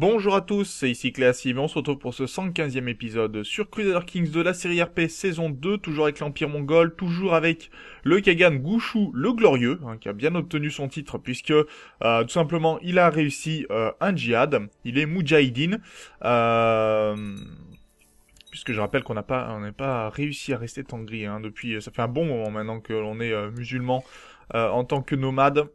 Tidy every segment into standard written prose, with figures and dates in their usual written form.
Bonjour à tous, c'est ici Cléassive et on se retrouve pour ce 115e épisode sur Crusader Kings de la série RP saison 2, toujours avec l'Empire mongol, toujours avec le Kagan Gushu le Glorieux, qui a bien obtenu son titre puisque tout simplement il a réussi un djihad, il est Moudjahidine, puisque je rappelle qu'on n'a pas réussi à rester Tangri depuis, ça fait un bon moment maintenant que l'on est musulman en tant que nomade.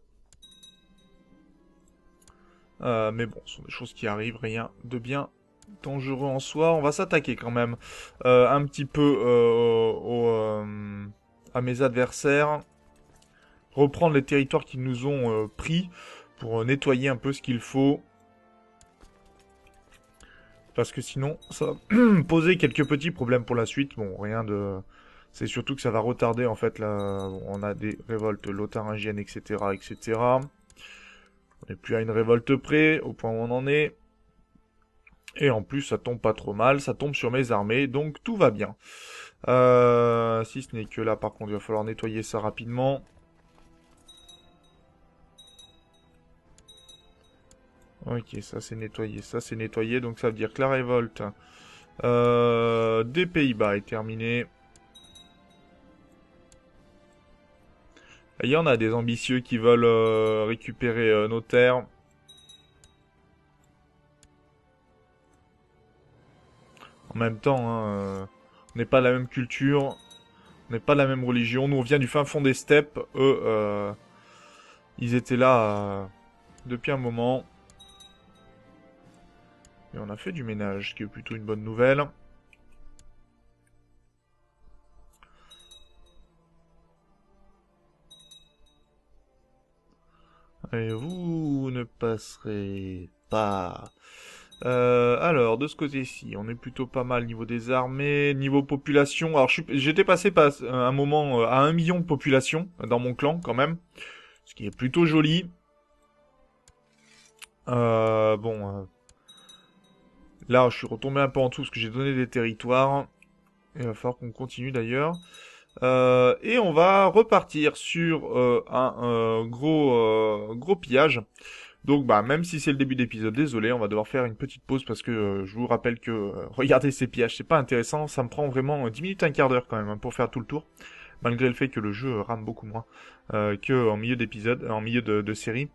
Mais bon, ce sont des choses qui arrivent, rien de bien dangereux en soi. On va s'attaquer quand même un petit peu à mes adversaires. Reprendre les territoires qu'ils nous ont pris pour nettoyer un peu ce qu'il faut. Parce que sinon, ça va poser quelques petits problèmes pour la suite. Bon, rien de... C'est surtout que ça va retarder en fait là. Bon, on a des révoltes lotharingiennes, etc., etc. On n'est plus à une révolte près, au point où on en est. Et en plus, ça tombe pas trop mal, ça tombe sur mes armées, donc tout va bien. Si ce n'est que là, par contre, il va falloir nettoyer ça rapidement. Ok, ça c'est nettoyé, donc ça veut dire que la révolte des Pays-Bas est terminée. Il y en a des ambitieux qui veulent récupérer nos terres. En même temps, on n'est pas de la même culture, on n'est pas de la même religion. Nous, on vient du fin fond des steppes. Eux, ils étaient là depuis un moment. Et on a fait du ménage, ce qui est plutôt une bonne nouvelle. Et vous ne passerez pas. Alors, de ce côté-ci, on est plutôt pas mal niveau des armées, niveau population. Alors, j'étais passé un moment à 1 million de population dans mon clan, quand même. Ce qui est plutôt joli. Bon... Là, je suis retombé un peu en dessous parce que j'ai donné des territoires. Il va falloir qu'on continue d'ailleurs. Et on va repartir sur un gros pillage. Donc bah même si c'est le début d'épisode, désolé, on va devoir faire une petite pause parce que je vous rappelle que regarder ces pillages, c'est pas intéressant, ça me prend vraiment 10 minutes, un quart d'heure quand même pour faire tout le tour, malgré le fait que le jeu rame beaucoup moins que en milieu d'épisode, en milieu de série.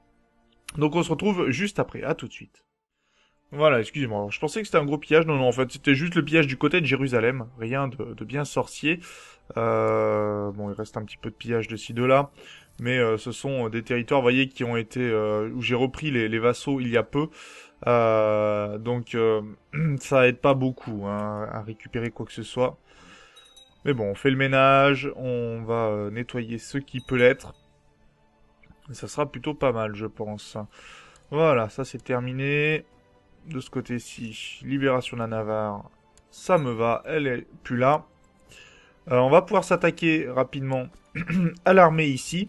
Donc on se retrouve juste après, à tout de suite. Voilà, excusez-moi, je pensais que c'était un gros pillage, non, en fait c'était juste le pillage du côté de Jérusalem, rien de bien sorcier. Bon, il reste un petit peu de pillage de ci, de là, mais ce sont des territoires, vous voyez, qui ont été... où j'ai repris les vassaux il y a peu, donc ça aide pas beaucoup à récupérer quoi que ce soit. Mais bon, on fait le ménage, on va nettoyer ce qui peut l'être, et ça sera plutôt pas mal, je pense. Voilà, ça c'est terminé. De ce côté-ci, libération de la Navarre, ça me va, elle est plus là. On va pouvoir s'attaquer rapidement à l'armée ici.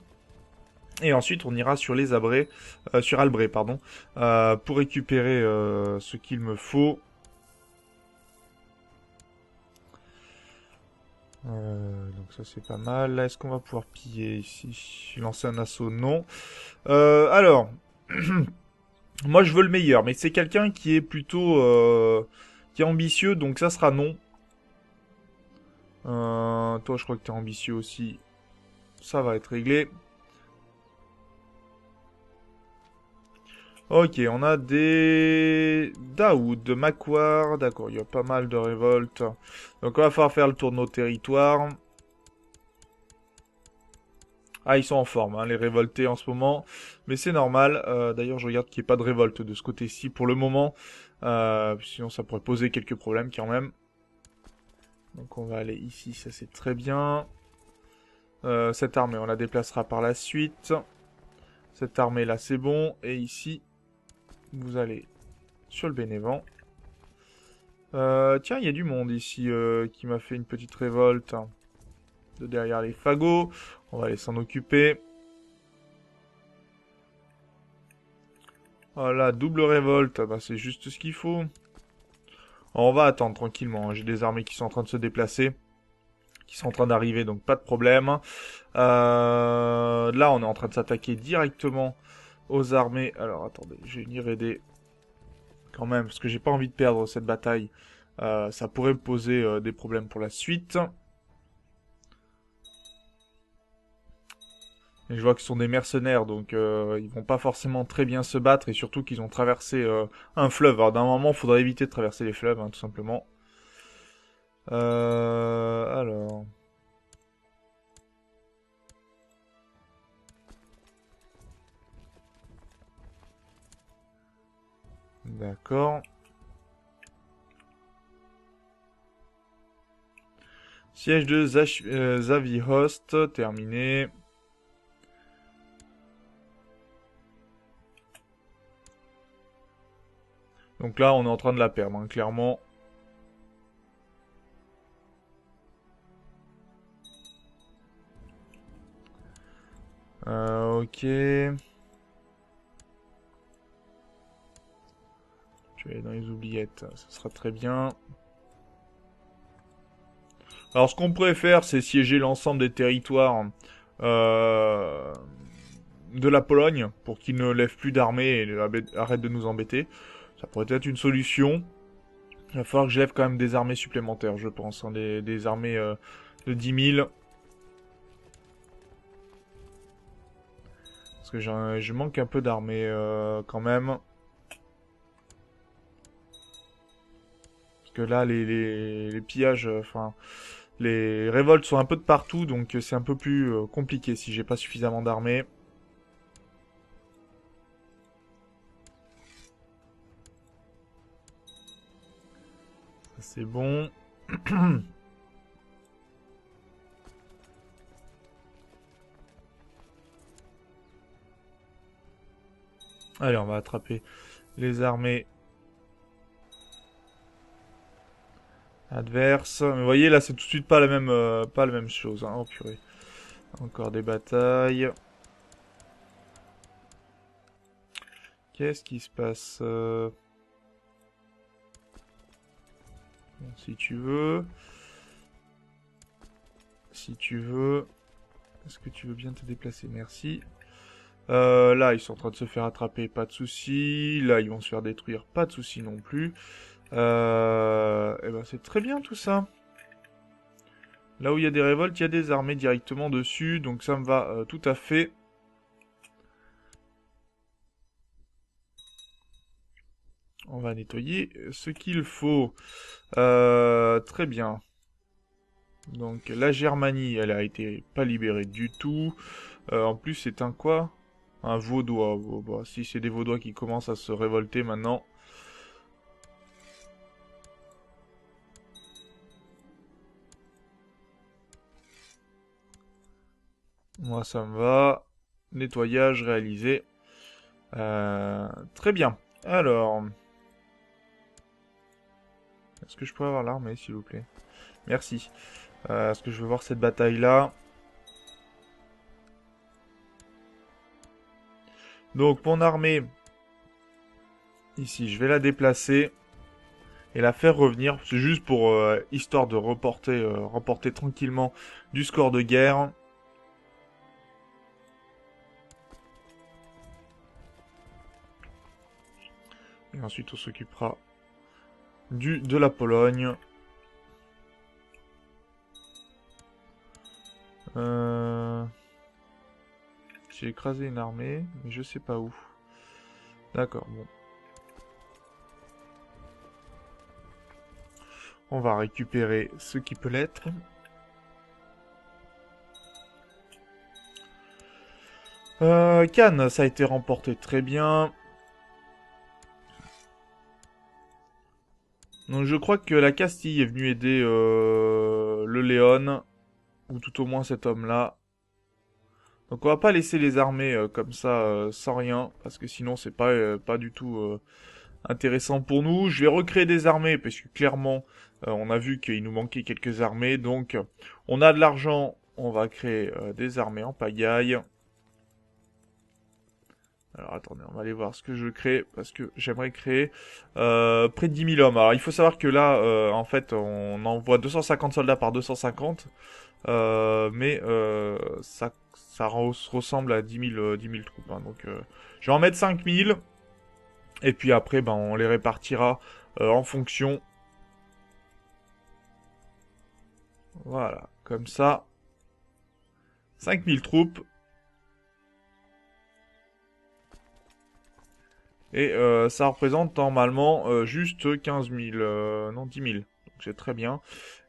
Et ensuite, on ira sur les Abrés, sur Albray, pardon, pour récupérer ce qu'il me faut. Donc ça c'est pas mal. Est-ce qu'on va pouvoir piller ici? Lancer un assaut? Non. Alors, moi je veux le meilleur, mais c'est quelqu'un qui est plutôt... qui est ambitieux, donc ça sera non. Toi je crois que t'es ambitieux aussi. Ça va être réglé. Ok, on a des... Daoud, Makwar, d'accord, il y a pas mal de révoltes. Donc on va falloir faire le tour de nos territoires. Ah, ils sont en forme, les révoltés en ce moment. Mais c'est normal. D'ailleurs, je regarde qu'il n'y ait pas de révolte de ce côté-ci pour le moment. Sinon, ça pourrait poser quelques problèmes quand même. Donc on va aller ici, ça c'est très bien. Cette armée, on la déplacera par la suite. Cette armée là, c'est bon. Et ici, vous allez sur le Bénévent. Tiens, il y a du monde ici qui m'a fait une petite révolte de derrière les fagots. On va aller s'en occuper. Voilà, double révolte, bah, c'est juste ce qu'il faut. Alors, on va attendre tranquillement, j'ai des armées qui sont en train de se déplacer, qui sont en train d'arriver, donc pas de problème. Là, on est en train de s'attaquer directement aux armées. Alors, attendez, je vais venir aider quand même, parce que j'ai pas envie de perdre cette bataille. Ça pourrait me poser des problèmes pour la suite. Et je vois que ce sont des mercenaires, donc ils vont pas forcément très bien se battre, et surtout qu'ils ont traversé un fleuve. Alors d'un moment, il faudrait éviter de traverser les fleuves, hein, tout simplement. Alors... D'accord. Siège de Zavihost, terminé. Donc là, on est en train de la perdre, hein, clairement. Ok. Je vais aller dans les oubliettes, ça sera très bien. Alors ce qu'on pourrait faire, c'est siéger l'ensemble des territoires euh, de la Pologne pour qu'ils ne lèvent plus d'armée et arrêtent de nous embêter. Ça pourrait être une solution. Il va falloir que je lève quand même des armées supplémentaires, je pense. Hein, des armées de 10 000. Parce que je manque un peu d'armées quand même. Parce que là, les pillages, enfin, les révoltes sont un peu de partout, donc c'est un peu plus compliqué si j'ai pas suffisamment d'armées. Ça c'est bon. Allez, on va attraper les armées adverses. Mais vous voyez, là, c'est tout de suite pas la même chose. Hein. Oh purée. Encore des batailles. Qu'est-ce qui se passe bon, si tu veux. Si tu veux. Est-ce que tu veux bien te déplacer? Merci. Là, ils sont en train de se faire attraper, pas de soucis. Là, ils vont se faire détruire, pas de soucis non plus. Et ben, c'est très bien tout ça. Là où il y a des révoltes, il y a des armées directement dessus, donc ça me va tout à fait. On va nettoyer ce qu'il faut. Très bien. Donc la Germanie, elle a été pas libérée du tout. En plus, c'est un quoi? Un Vaudois. Oh, bah, si c'est des Vaudois qui commencent à se révolter maintenant. Moi, ça me va. Nettoyage réalisé. Très bien. Alors, est-ce que je pourrais avoir l'armée, s'il vous plaît? Merci. Est-ce que je veux voir cette bataille-là? Donc, mon armée, ici, je vais la déplacer et la faire revenir. C'est juste pour histoire de remporter tranquillement du score de guerre. Et ensuite, on s'occupera de la Pologne. J'ai écrasé une armée, mais je sais pas où. D'accord, bon. On va récupérer ce qui peut l'être. Cannes, ça a été remporté très bien. Donc je crois que la Castille est venue aider le Léon, ou tout au moins cet homme-là. Donc on va pas laisser les armées comme ça sans rien, parce que sinon c'est pas du tout intéressant pour nous. Je vais recréer des armées, parce que clairement on a vu qu'il nous manquait quelques armées, donc on a de l'argent, on va créer des armées en pagaille. Alors attendez, on va aller voir ce que je crée, parce que j'aimerais créer près de 10 000 hommes. Alors il faut savoir que là, en fait, on envoie 250 soldats par 250, mais ça ressemble à 10 000 troupes. Hein, donc je vais en mettre 5 000. Et puis après, ben, on les répartira en fonction. Voilà, comme ça. 5000 troupes. Et ça représente normalement juste 15 000, non 10 000. Donc c'est très bien.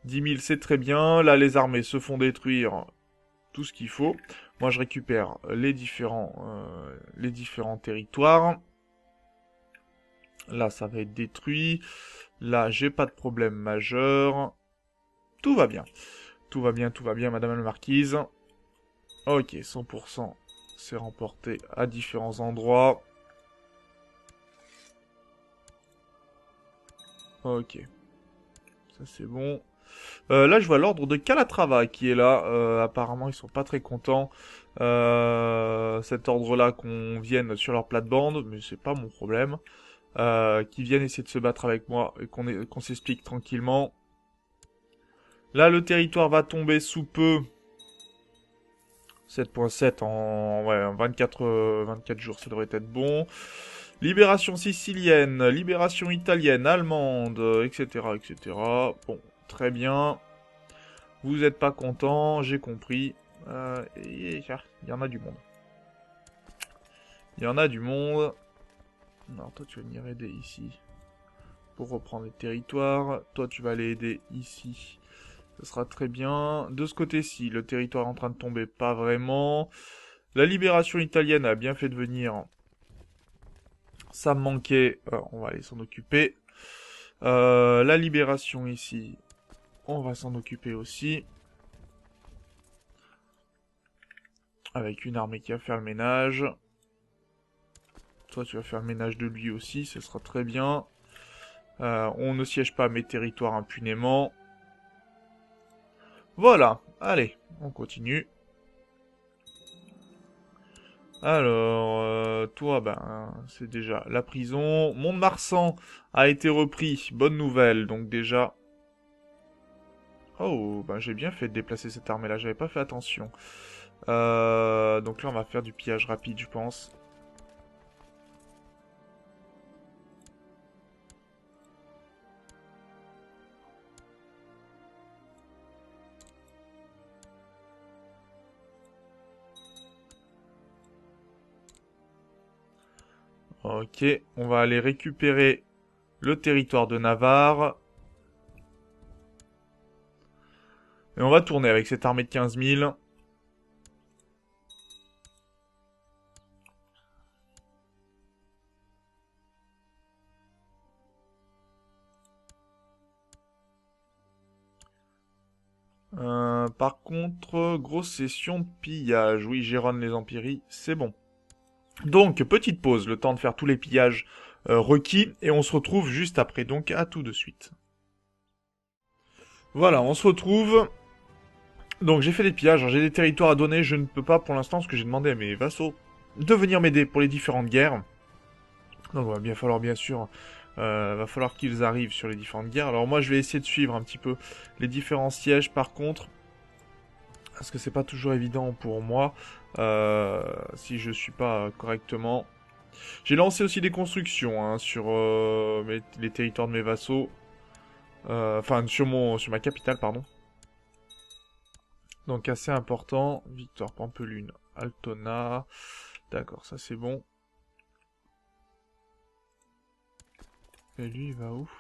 10 000 c'est très bien. Là les armées se font détruire tout ce qu'il faut. Moi je récupère les différents territoires. Là ça va être détruit. Là j'ai pas de problème majeur. Tout va bien. Tout va bien madame la marquise. Ok, 100% c'est remporté à différents endroits. Ok, ça c'est bon. Là, je vois l'ordre de Calatrava qui est là. Apparemment, ils sont pas très contents. Cet ordre-là qu'on vienne sur leur plate-bande, mais c'est pas mon problème. Qu'ils viennent essayer de se battre avec moi et qu'on s'explique tranquillement. Là, le territoire va tomber sous peu. 7.7 en 24 jours, ça devrait être bon. Libération sicilienne, libération italienne, allemande, etc., etc. Bon, très bien. Vous êtes pas content, j'ai compris. Il y en a du monde. Il y en a du monde. Non, toi tu vas venir aider ici. Pour reprendre les territoires. Toi tu vas aller aider ici. Ce sera très bien. De ce côté-ci, le territoire est en train de tomber pas vraiment. La libération italienne a bien fait de venir. Ça me manquait. On va aller s'en occuper. La libération ici. On va s'en occuper aussi. Avec une armée qui va faire le ménage. Toi, tu vas faire le ménage de lui aussi, ce sera très bien. On ne siège pas mes territoires impunément. Voilà, allez, on continue. Alors, toi, ben, c'est déjà la prison. Mont-de-Marsan a été repris, bonne nouvelle, donc déjà... Oh, ben j'ai bien fait de déplacer cette armée-là, j'avais pas fait attention. Donc là, on va faire du pillage rapide, je pense. Ok, on va aller récupérer le territoire de Navarre. Et on va tourner avec cette armée de 15 000. Par contre, grosse session de pillage. Oui, Géronne les Empiries, c'est bon. Donc, petite pause, le temps de faire tous les pillages requis, et on se retrouve juste après, donc à tout de suite. Voilà, on se retrouve. Donc j'ai fait des pillages, j'ai des territoires à donner, je ne peux pas pour l'instant, parce que j'ai demandé à mes vassaux de venir m'aider pour les différentes guerres. Donc il va bien falloir, bien sûr, va falloir qu'ils arrivent sur les différentes guerres. Alors moi je vais essayer de suivre un petit peu les différents sièges par contre. Parce que c'est pas toujours évident pour moi si je suis pas correctement. J'ai lancé aussi des constructions hein, sur les territoires de mes vassaux. Enfin, sur ma capitale, pardon. Donc assez important. Victor Pampelune, Altona. D'accord, ça c'est bon. Et lui, il va où?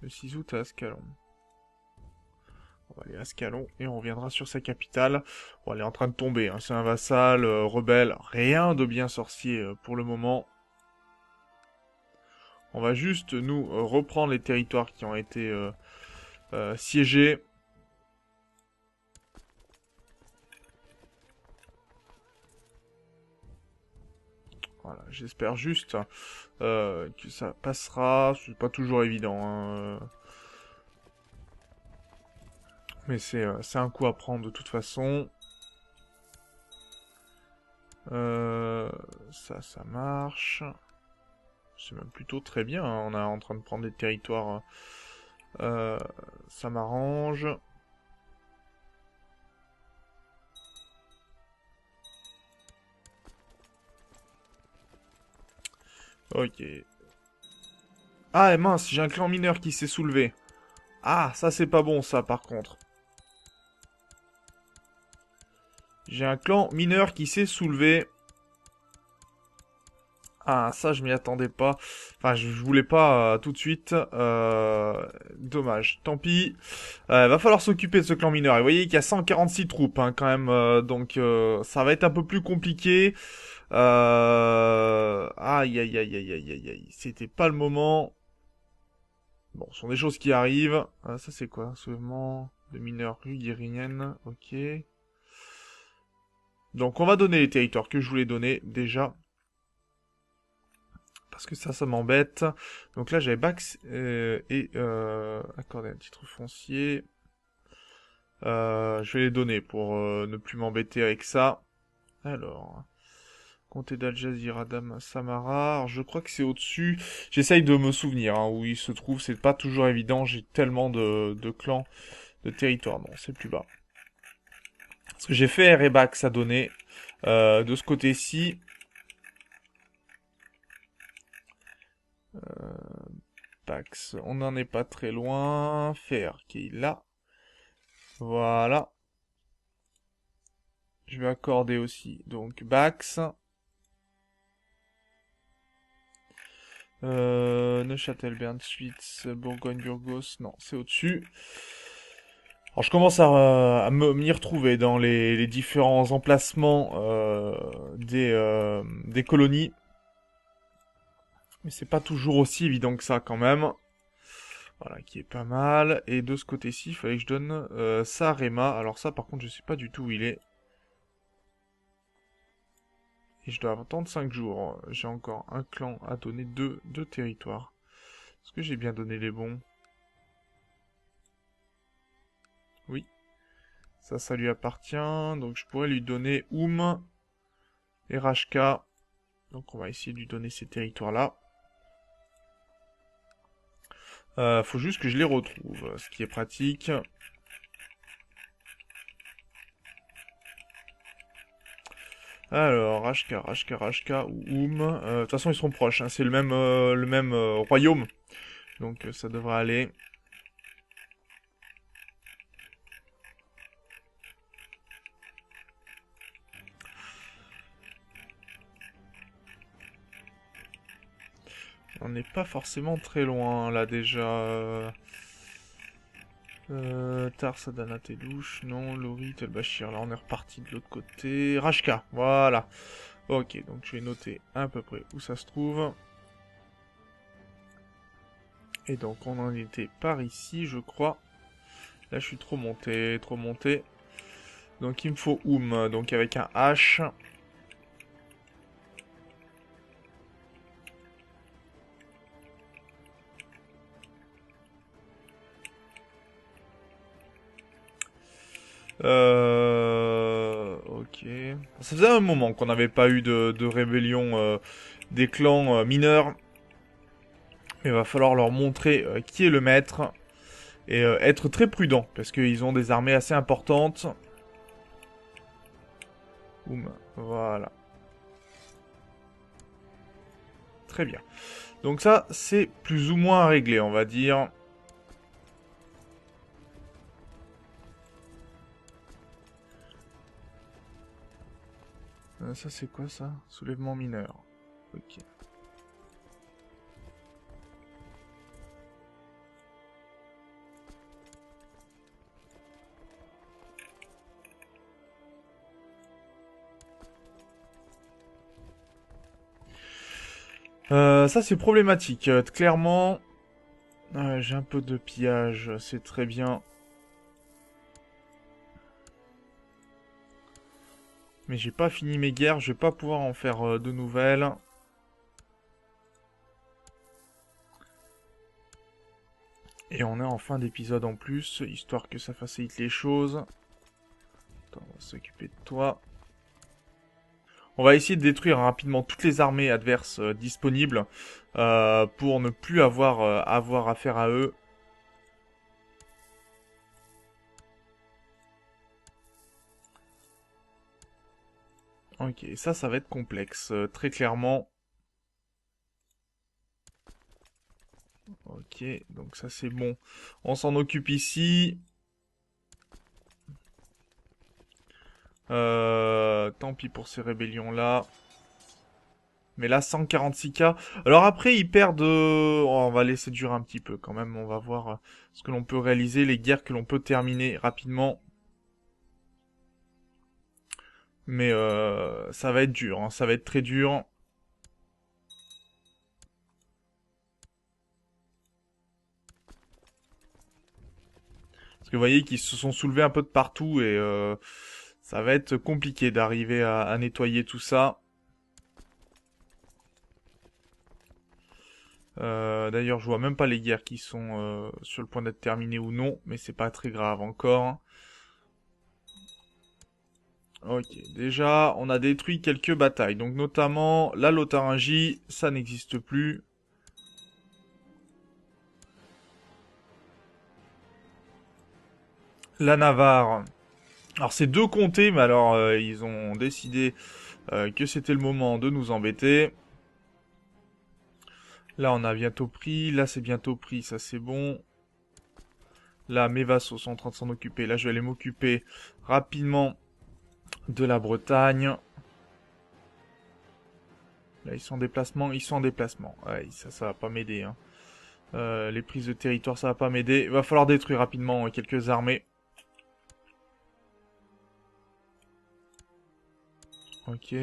Le 6 août à Ascalon. On va aller à Ascalon et on reviendra sur sa capitale. Bon, elle est en train de tomber, hein. C'est un vassal, rebelle, rien de bien sorcier pour le moment. On va juste, nous, reprendre les territoires qui ont été siégés. Voilà, j'espère juste que ça passera. C'est pas toujours évident, hein. Mais c'est un coup à prendre de toute façon. Ça marche. C'est même plutôt très bien, hein. On est en train de prendre des territoires. Ça m'arrange. Ok. Ah, et mince, j'ai un clan mineur qui s'est soulevé. Ah, ça c'est pas bon ça par contre. J'ai un clan mineur qui s'est soulevé. Ah, ça je m'y attendais pas. Enfin, je voulais pas tout de suite. Dommage. Tant pis. Va falloir s'occuper de ce clan mineur. Et vous voyez qu'il y a 146 troupes hein, quand même. Donc ça va être un peu plus compliqué. Aïe aïe aïe aïe aïe aïe aïe. C'était pas le moment. Bon, ce sont des choses qui arrivent. Ça c'est quoi? Soulèvement de mineurs guériniennes. Ok. Donc on va donner les territoires que je voulais donner déjà. Parce que ça m'embête. Donc là j'avais Bax et accorder un titre foncier. Je vais les donner pour ne plus m'embêter avec ça. Alors, comté d'Al Jazeera, Dam Samara. Alors, je crois que c'est au-dessus. J'essaye de me souvenir hein, où il se trouve. C'est pas toujours évident. J'ai tellement de clans, de territoires. Non, c'est plus bas. Parce que j'ai fait Rebax à donner de ce côté-ci. Bax, on n'en est pas très loin. Fer qui est là. Voilà. Je vais accorder aussi. Donc Bax. Neuchâtel, Berne, Schwytz, Bourgogne, Burgos. Non, c'est au-dessus. Alors je commence à m'y retrouver dans les différents emplacements des colonies. Mais c'est pas toujours aussi évident que ça quand même. Voilà, qui est pas mal. Et de ce côté-ci, il fallait que je donne ça à Réma. Alors ça par contre je sais pas du tout où il est. Et je dois attendre 5 jours. J'ai encore un clan à donner deux territoires. Est-ce que j'ai bien donné les bons? Oui. Ça lui appartient. Donc je pourrais lui donner Oum et Rashka. Donc on va essayer de lui donner ces territoires-là. Faut juste que je les retrouve, ce qui est pratique. Alors, Rashka ou Oum. De toute façon, ils sont proches, hein, c'est le même royaume. Donc ça devrait aller. On n'est pas forcément très loin, là, déjà. Tar, Sadana, Telouche, non, Lori, Telbachir. Là, on est reparti de l'autre côté. Rashka, voilà. Ok, donc je vais noter à peu près où ça se trouve. Et donc, on en était par ici, je crois. Là, je suis trop monté, trop monté. Donc, il me faut Oum, donc avec un H. Ok. Ça faisait un moment qu'on n'avait pas eu de rébellion des clans mineurs. Il va falloir leur montrer qui est le maître. Et être très prudent, parce qu'ils ont des armées assez importantes. Boum, voilà. Très bien. Donc ça, c'est plus ou moins réglé, on va dire. Ça, c'est quoi, ça? Soulèvement mineur. Ok. Ça, c'est problématique. Clairement, j'ai un peu de pillage, c'est très bien. Mais j'ai pas fini mes guerres, je vais pas pouvoir en faire de nouvelles. Et on est en fin d'épisode en plus, histoire que ça facilite les choses. Attends, on va s'occuper de toi. On va essayer de détruire rapidement toutes les armées adverses disponibles pour ne plus avoir affaire à eux. Ok, ça va être complexe, très clairement. Ok, donc ça c'est bon. On s'en occupe ici. Tant pis pour ces rébellions-là. Mais là, 146K. Alors après, ils perdent... on va laisser durer un petit peu quand même. On va voir ce que l'on peut réaliser, les guerres que l'on peut terminer rapidement. Mais ça va être dur, hein. Ça va être très dur. Parce que vous voyez qu'ils se sont soulevés un peu de partout et ça va être compliqué d'arriver à nettoyer tout ça. D'ailleurs, je vois même pas les guerres qui sont sur le point d'être terminées ou non, mais c'est pas très grave encore. Ok, déjà, on a détruit quelques batailles, donc notamment la Lotharingie, ça n'existe plus. La Navarre. Alors c'est deux comtés, mais alors ils ont décidé que c'était le moment de nous embêter. Là on a bientôt pris, là c'est bientôt pris, ça c'est bon. Là mes vassaux sont en train de s'en occuper, là je vais aller m'occuper rapidement de la Bretagne. Là ils sont en déplacement, ils sont en déplacement. Ouais, ça va pas m'aider. Hein. Les prises de territoire ça va pas m'aider. Il va falloir détruire rapidement quelques armées. Ok.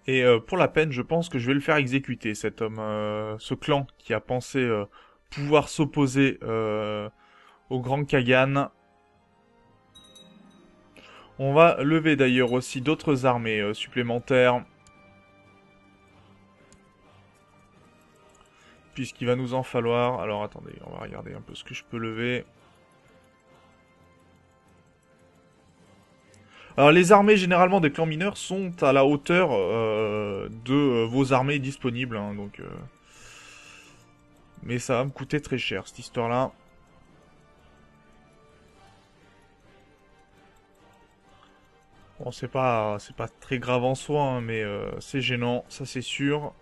Et pour la peine, je pense que je vais le faire exécuter, cet homme, ce clan qui a pensé pouvoir s'opposer au grand Kagan. On va lever d'ailleurs aussi d'autres armées supplémentaires. Puisqu'il va nous en falloir. Alors attendez, on va regarder un peu ce que je peux lever. Alors les armées généralement des clans mineurs sont à la hauteur de vos armées disponibles. Hein, donc, mais ça va me coûter très cher cette histoire-là. Bon, c'est pas très grave en soi, hein, mais c'est gênant, ça c'est sûr.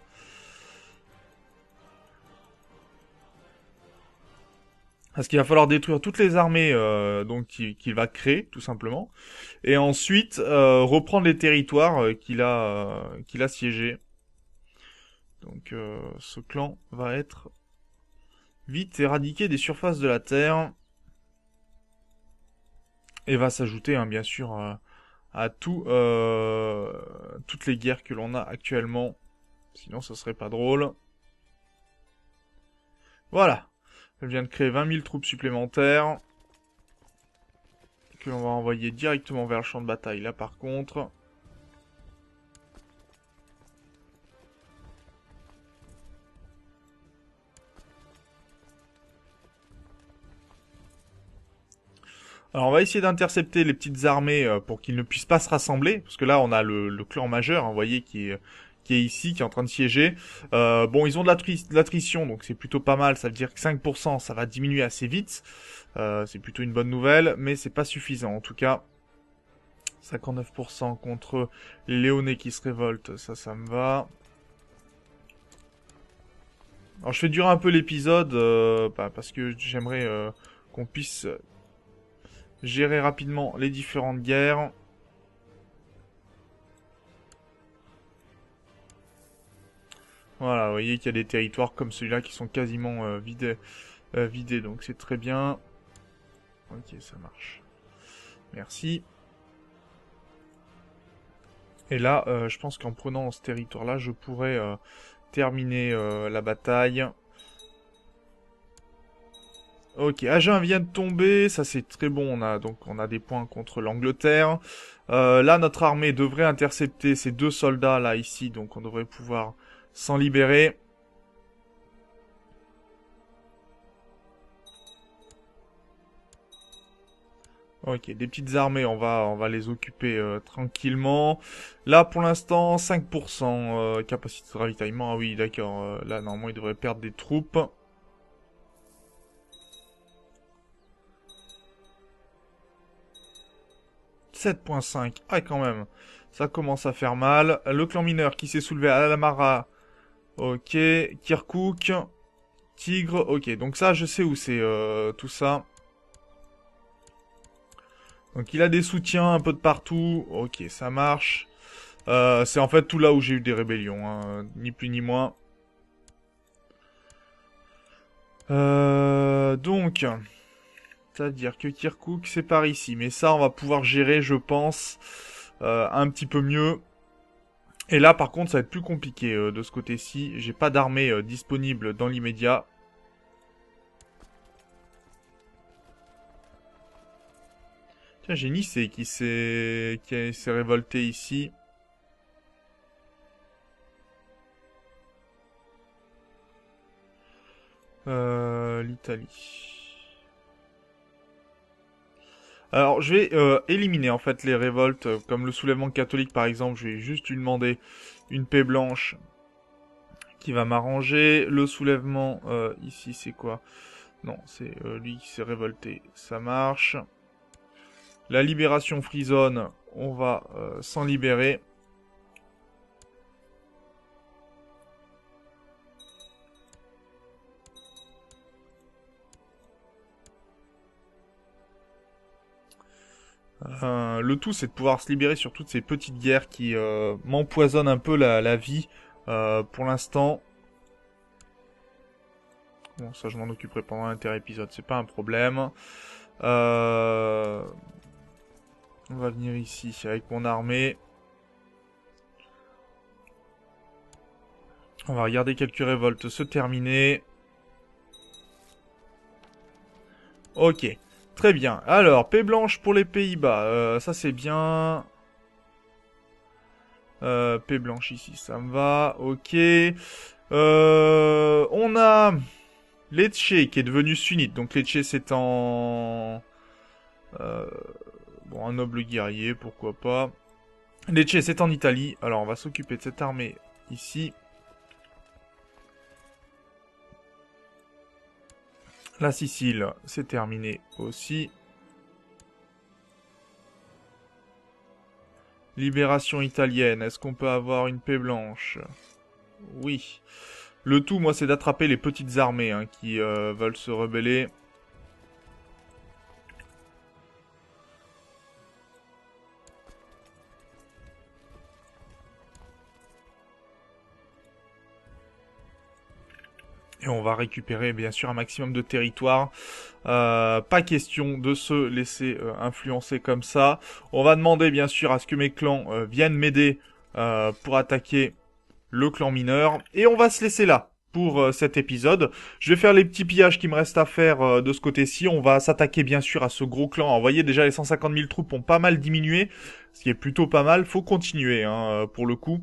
Parce qu'il va falloir détruire toutes les armées donc qu'il va créer, tout simplement. Et ensuite, reprendre les territoires qu'il a siégés. Donc ce clan va être vite éradiqué des surfaces de la Terre. Et va s'ajouter, hein, bien sûr, à toutes les guerres que l'on a actuellement. Sinon, ça serait pas drôle. Voilà. Elle vient de créer 20 000 troupes supplémentaires. Que l'on va envoyer directement vers le champ de bataille, là, par contre. Alors, on va essayer d'intercepter les petites armées pour qu'ils ne puissent pas se rassembler. Parce que là, on a le clan majeur, hein, vous voyez, qui est ici, qui est en train de siéger. Bon, ils ont de l'attrition, donc c'est plutôt pas mal. Ça veut dire que 5%, ça va diminuer assez vite. C'est plutôt une bonne nouvelle, mais c'est pas suffisant. En tout cas, 59% contre les Léonais qui se révoltent, ça me va. Alors, je fais durer un peu l'épisode, parce que j'aimerais qu'on puisse gérer rapidement les différentes guerres. Voilà, vous voyez qu'il y a des territoires comme celui-là qui sont quasiment vidés, donc c'est très bien. Ok, ça marche. Merci. Et là, je pense qu'en prenant ce territoire-là, je pourrais terminer la bataille. Ok, Agen vient de tomber, ça c'est très bon, on a des points contre l'Angleterre. Là, notre armée devrait intercepter ces deux soldats là ici, donc on devrait pouvoir s'en libérer. Ok, des petites armées, on va les occuper tranquillement. Là, pour l'instant, 5% capacité de ravitaillement. Ah oui, d'accord. Là, normalement, ils devraient perdre des troupes. 7.5. Ah, quand même. Ça commence à faire mal. Le clan mineur qui s'est soulevé à Alamara. Ok. Kirkuk. Tigre. Ok, donc ça, je sais où c'est tout ça. Donc il a des soutiens un peu de partout. Ok, ça marche. C'est en fait tout là où j'ai eu des rébellions, hein, ni plus ni moins. Donc, c'est-à-dire que Kirkuk, c'est par ici. Mais ça, on va pouvoir gérer, je pense, un petit peu mieux. Et là, par contre, ça va être plus compliqué de ce côté-ci. J'ai pas d'armée disponible dans l'immédiat. Tiens, j'ai Nicée qui s'est révolté ici. L'Italie. Alors, je vais éliminer en fait les révoltes, comme le soulèvement catholique par exemple. Je vais juste lui demander une paix blanche qui va m'arranger. Le soulèvement ici, c'est quoi? Non, c'est lui qui s'est révolté. Ça marche. La libération frisonne, on va s'en libérer. Le tout, c'est de pouvoir se libérer sur toutes ces petites guerres qui m'empoisonnent un peu la vie pour l'instant. Bon, ça, je m'en occuperai pendant l'inter-épisode, c'est pas un problème. On va venir ici avec mon armée. On va regarder quelques révoltes se terminer. Ok. Très bien. Alors, paix blanche pour les Pays-Bas. Ça, c'est bien. Paix blanche ici, ça me va. Ok. On a Lecce qui est devenu sunnite. Donc, Lecce, c'est en... bon, un noble guerrier, pourquoi pas. Lecce, c'est en Italie. Alors, on va s'occuper de cette armée ici. La Sicile, c'est terminé aussi. Libération italienne, est-ce qu'on peut avoir une paix blanche? Oui. Le tout, moi, c'est d'attraper les petites armées hein, qui veulent se rebeller. Et on va récupérer bien sûr un maximum de territoire. Pas question de se laisser influencer comme ça. On va demander bien sûr à ce que mes clans viennent m'aider pour attaquer le clan mineur. Et on va se laisser là pour cet épisode. Je vais faire les petits pillages qui me restent à faire de ce côté-ci. On va s'attaquer bien sûr à ce gros clan. Alors, vous voyez déjà les 150 000 troupes ont pas mal diminué. Ce qui est plutôt pas mal. Faut continuer hein, pour le coup.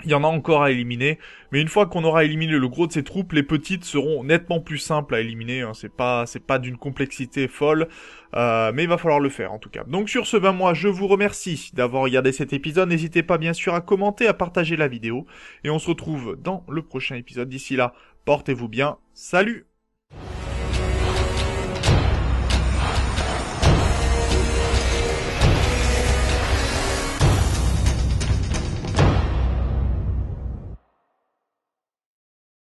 Il y en a encore à éliminer, mais une fois qu'on aura éliminé le gros de ces troupes, les petites seront nettement plus simples à éliminer. Hein. C'est pas d'une complexité folle, mais il va falloir le faire en tout cas. Donc sur ce, ben moi je vous remercie d'avoir regardé cet épisode. N'hésitez pas bien sûr à commenter, à partager la vidéo, et on se retrouve dans le prochain épisode. D'ici là, portez-vous bien. Salut!